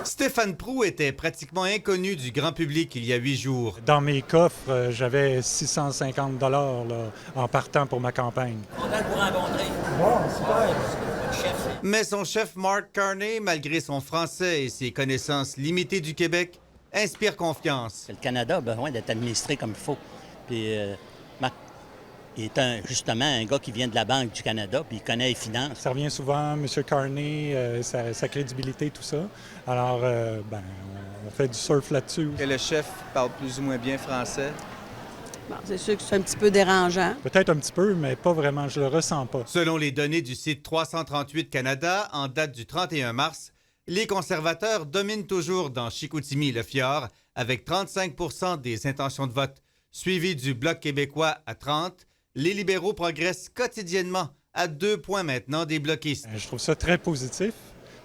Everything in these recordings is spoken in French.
Stéphane Proulx était pratiquement inconnu du grand public il y a 8 jours. Dans mes coffres, j'avais 650 $ là, en partant pour ma campagne. Content de vous rencontrer. Bon, super. Mais son chef Mark Carney, malgré son français et ses connaissances limitées du Québec, inspire confiance. Le Canada a besoin d'être administré comme il faut. Puis Marc, il est justement un gars qui vient de la Banque du Canada, puis il connaît les finances. Ça revient souvent, M. Carney, sa crédibilité, tout ça. Alors, on fait du surf là-dessus. Que le chef parle plus ou moins bien français. Bon, c'est sûr que c'est un petit peu dérangeant. Peut-être un petit peu, mais pas vraiment, je le ressens pas. Selon les données du site 338 Canada, en date du 31 mars, les conservateurs dominent toujours dans Chicoutimi-Le-Fjord avec 35 % des intentions de vote, suivi du Bloc québécois à 30. Les libéraux progressent quotidiennement à 2 points maintenant des bloquistes. Je trouve ça très positif,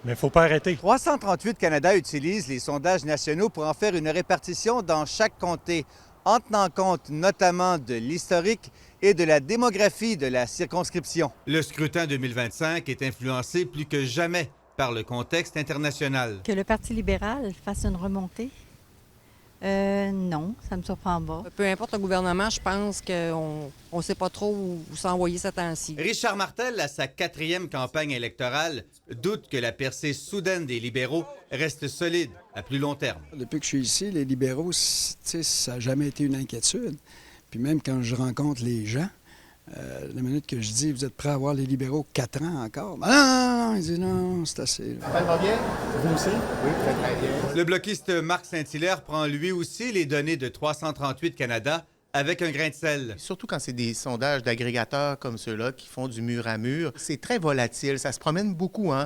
mais il ne faut pas arrêter. 338 Canada utilise les sondages nationaux pour en faire une répartition dans chaque comté, en tenant compte notamment de l'historique et de la démographie de la circonscription. Le scrutin 2025 est influencé plus que jamais par le contexte international. Que le Parti libéral fasse une remontée? Non, ça ne me surprend pas. Peu importe le gouvernement, je pense qu'on ne sait pas trop où s'envoyer ce temps-ci. Richard Martel, à sa 4e campagne électorale, doute que la percée soudaine des libéraux reste solide à plus long terme. Depuis que je suis ici, les libéraux, ça n'a jamais été une inquiétude. Puis même quand je rencontre les gens, la minute que je dis « Vous êtes prêts à avoir les libéraux 4 ans encore? » Non, ils disent « Non, c'est assez. » Ça va bien? Vous aussi? Oui, très bien. Le bloquiste Marc Saint-Hilaire prend lui aussi les données de 338 Canada avec un grain de sel. Surtout quand c'est des sondages d'agrégateurs comme ceux-là qui font du mur à mur. C'est très volatile. Ça se promène beaucoup en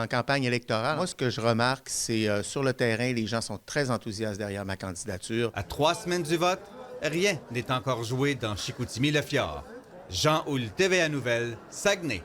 campagne électorale. Moi, ce que je remarque, c'est sur le terrain, les gens sont très enthousiastes derrière ma candidature. À 3 semaines du vote, rien n'est encore joué dans Chicoutimi-Le-Fjord. Jean Houle, TVA Nouvelles, Saguenay.